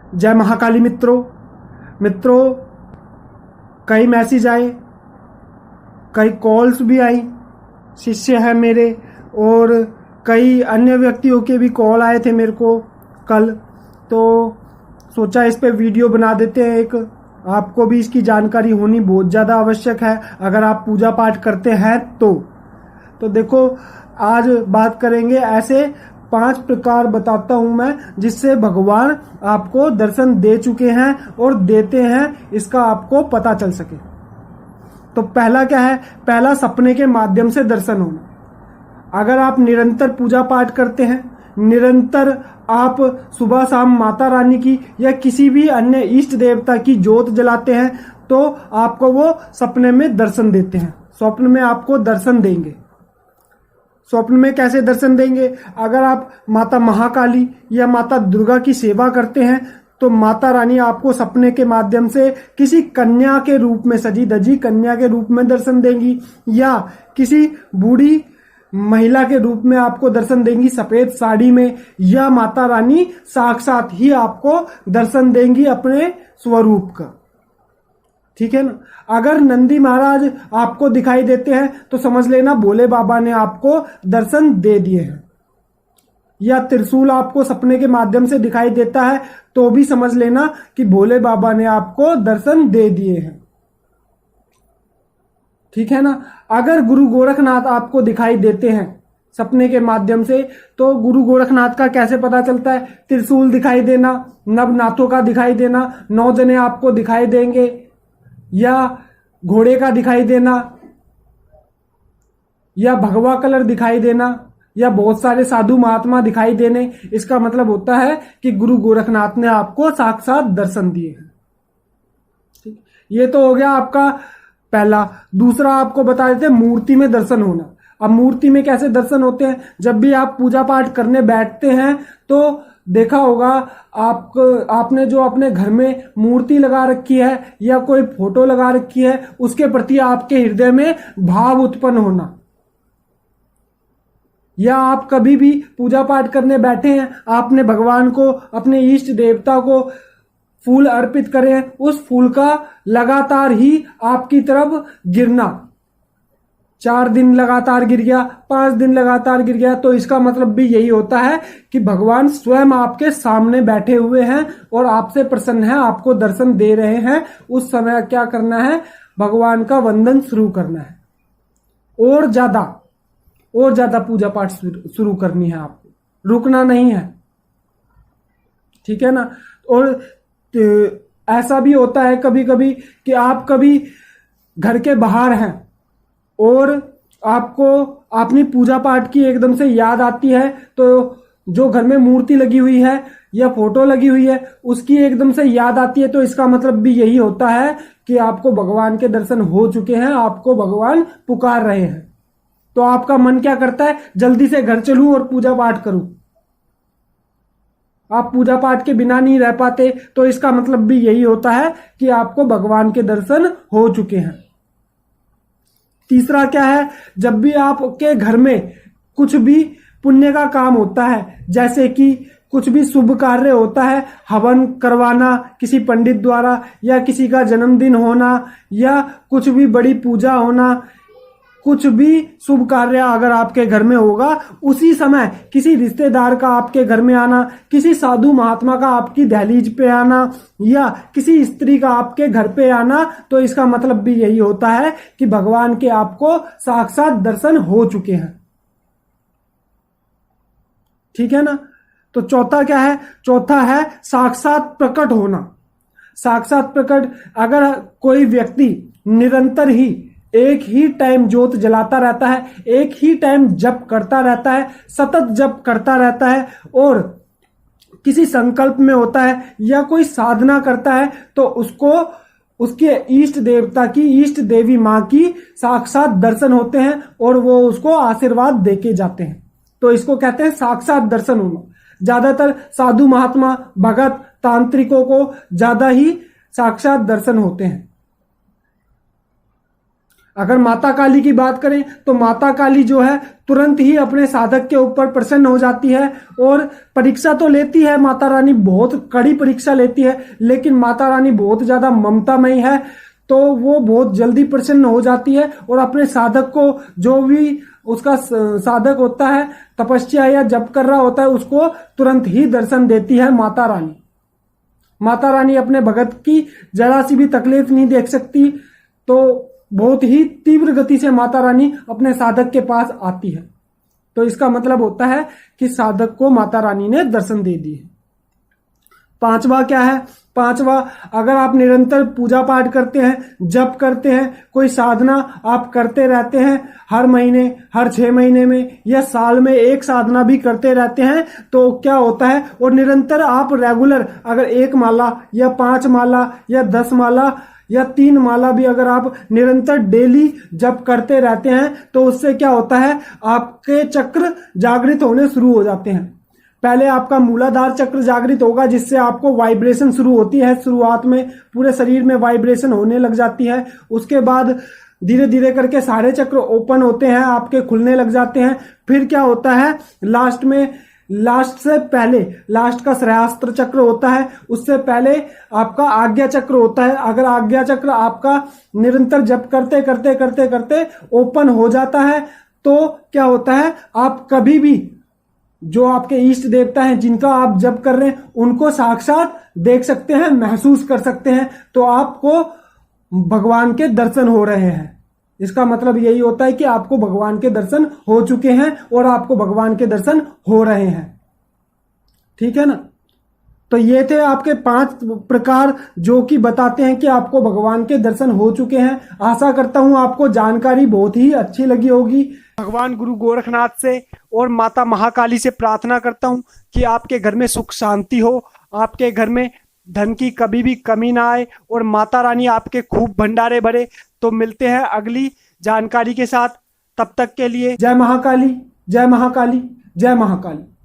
जय महाकाली मित्रों कई मैसेज आए, कई कॉल्स भी आई, शिष्य है मेरे और कई अन्य व्यक्तियों के भी कॉल आए थे मेरे को कल। तो सोचा इस पे वीडियो बना देते हैं। एक आपको भी इसकी जानकारी होनी बहुत ज़्यादा आवश्यक है अगर आप पूजा पाठ करते हैं तो देखो, आज बात करेंगे ऐसे 5 प्रकार बताता हूं मैं जिससे भगवान आपको दर्शन दे चुके हैं और देते हैं, इसका आपको पता चल सके। तो पहला क्या है? पहला, सपने के माध्यम से दर्शन होना। अगर आप निरंतर पूजा पाठ करते हैं, निरंतर आप सुबह शाम माता रानी की या किसी भी अन्य इष्ट देवता की जोत जलाते हैं तो आपको वो सपने में दर्शन देते हैं, स्वप्न में आपको दर्शन देंगे। स्वप्न में कैसे दर्शन देंगे? अगर आप माता महाकाली या माता दुर्गा की सेवा करते हैं तो माता रानी आपको सपने के माध्यम से किसी कन्या के रूप में, सजी धजी कन्या के रूप में दर्शन देंगी या किसी बूढ़ी महिला के रूप में आपको दर्शन देंगी सफेद साड़ी में, या माता रानी साक्षात ही आपको दर्शन देंगी अपने स्वरूप का। ठीक है ना? अगर नंदी महाराज आपको दिखाई देते हैं तो समझ लेना भोले बाबा ने आपको दर्शन दे दिए हैं। या त्रिशूल आपको सपने के माध्यम से दिखाई देता है तो भी समझ लेना कि भोले बाबा ने आपको दर्शन दे दिए हैं। ठीक है ना? अगर गुरु गोरखनाथ आपको दिखाई देते हैं सपने के माध्यम से तो गुरु गोरखनाथ का कैसे पता चलता है? त्रिशूल दिखाई देना, नवनाथों का दिखाई देना, 9 जने आपको दिखाई देंगे, या घोड़े का दिखाई देना, या भगवा कलर दिखाई देना, या बहुत सारे साधु महात्मा दिखाई देने। इसका मतलब होता है कि गुरु गोरखनाथ ने आपको साक्षात दर्शन दिए हैं। ठीक, ये तो हो गया आपका पहला। दूसरा आपको बता देते हैं मूर्ति में दर्शन होना। अब मूर्ति में कैसे दर्शन होते हैं? जब भी आप पूजा पाठ करने बैठते हैं तो देखा होगा आपने जो अपने घर में मूर्ति लगा रखी है या कोई फोटो लगा रखी है, उसके प्रति आपके हृदय में भाव उत्पन्न होना। या आप कभी भी पूजा पाठ करने बैठे हैं, आपने भगवान को, अपने इष्ट देवता को फूल अर्पित करे हैं, उस फूल का लगातार ही आपकी तरफ गिरना, 4 दिन लगातार गिर गया, 5 दिन लगातार गिर गया, तो इसका मतलब भी यही होता है कि भगवान स्वयं आपके सामने बैठे हुए हैं और आपसे प्रसन्न है, आपको दर्शन दे रहे हैं। उस समय क्या करना है? भगवान का वंदन शुरू करना है और ज्यादा पूजा पाठ शुरू करनी है आपको, रुकना नहीं है। ठीक है ना? और ऐसा भी होता है कभी कभी कि आप कभी घर के बाहर हैं और आपको अपनी पूजा पाठ की एकदम से याद आती है, तो जो घर में मूर्ति लगी हुई है या फोटो लगी हुई है उसकी एकदम से याद आती है, तो इसका मतलब भी यही होता है कि आपको भगवान के दर्शन हो चुके हैं, आपको भगवान पुकार रहे हैं। तो आपका मन क्या करता है? जल्दी से घर चलूं और पूजा पाठ करूं। आप पूजा पाठ के बिना नहीं रह पाते, तो इसका मतलब भी यही होता है कि आपको भगवान के दर्शन हो चुके हैं। तीसरा क्या है? जब भी आपके घर में कुछ भी पुण्य का काम होता है, जैसे कि कुछ भी शुभ कार्य होता है, हवन करवाना किसी पंडित द्वारा, या किसी का जन्मदिन होना, या कुछ भी बड़ी पूजा होना, कुछ भी शुभ कार्य अगर आपके घर में होगा, उसी समय किसी रिश्तेदार का आपके घर में आना, किसी साधु महात्मा का आपकी दहलीज पे आना, या किसी स्त्री का आपके घर पे आना, तो इसका मतलब भी यही होता है कि भगवान के आपको साक्षात दर्शन हो चुके हैं। ठीक है ना? तो चौथा क्या है? चौथा है साक्षात प्रकट होना। साक्षात प्रकट, अगर कोई व्यक्ति निरंतर ही एक ही टाइम जोत जलाता रहता है, एक ही टाइम जप करता रहता है, सतत जप करता रहता है और किसी संकल्प में होता है या कोई साधना करता है, तो उसको उसके इष्ट देवता की, इष्ट देवी मां की साक्षात दर्शन होते हैं और वो उसको आशीर्वाद देके जाते हैं। तो इसको कहते हैं साक्षात दर्शन होना। ज्यादातर साधु महात्मा, भगत, तांत्रिकों को ज्यादा ही साक्षात दर्शन होते हैं। अगर माता काली की बात करें तो माता काली जो है तुरंत ही अपने साधक के ऊपर प्रसन्न हो जाती है और परीक्षा तो लेती है। माता रानी बहुत कड़ी परीक्षा लेती है, लेकिन माता रानी बहुत ज्यादा ममतामयी है, तो वो बहुत जल्दी प्रसन्न हो जाती है और अपने साधक को, जो भी उसका साधक होता है, तपस्या या जप कर रहा होता है, उसको तुरंत ही दर्शन देती है माता रानी। माता रानी अपने भगत की जरा सी भी तकलीफ नहीं देख सकती, तो बहुत ही तीव्र गति से माता रानी अपने साधक के पास आती है। तो इसका मतलब होता है कि साधक को माता रानी ने दर्शन दे दिए। पांचवा क्या है? पांचवा, अगर आप निरंतर पूजा पाठ करते हैं, जप करते हैं, कोई साधना आप करते रहते हैं, हर महीने, हर 6 महीने में या साल में एक साधना भी करते रहते हैं, तो क्या होता है, और निरंतर आप रेगुलर अगर 1 माला या 5 माला या 10 माला या 3 माला भी अगर आप निरंतर डेली जप करते रहते हैं, तो उससे क्या होता है, आपके चक्र जागृत होने शुरू हो जाते हैं। पहले आपका मूलाधार चक्र जागृत होगा, जिससे आपको वाइब्रेशन शुरू होती है। शुरुआत में पूरे शरीर में वाइब्रेशन होने लग जाती है। उसके बाद धीरे धीरे करके सारे चक्र ओपन होते हैं, आपके खुलने लग जाते हैं। फिर क्या होता है, लास्ट में, लास्ट से पहले, लास्ट का श्रेयास्त्र चक्र होता है, उससे पहले आपका आज्ञा चक्र होता है। अगर आज्ञा चक्र आपका निरंतर जप करते करते करते करते ओपन हो जाता है, तो क्या होता है, आप कभी भी जो आपके इष्ट देवता हैं, जिनका आप जप कर रहे हैं, उनको साक्षात देख सकते हैं, महसूस कर सकते हैं। तो आपको भगवान के दर्शन हो रहे हैं। इसका मतलब यही होता है कि आपको भगवान के दर्शन हो चुके हैं और आपको भगवान के दर्शन हो रहे हैं। ठीक है ना? तो ये थे आपके 5 प्रकार जो कि बताते हैं कि आपको भगवान के दर्शन हो चुके हैं। आशा करता हूं आपको जानकारी बहुत ही अच्छी लगी होगी। भगवान गुरु गोरखनाथ से और माता महाकाली से प्रार्थना करता हूं कि आपके घर में सुख शांति हो, आपके घर में धन की कभी भी कमी ना आए और माता रानी आपके खूब भंडारे भरे। तो मिलते हैं अगली जानकारी के साथ, तब तक के लिए जय महाकाली, जय महाकाली, जय महाकाली।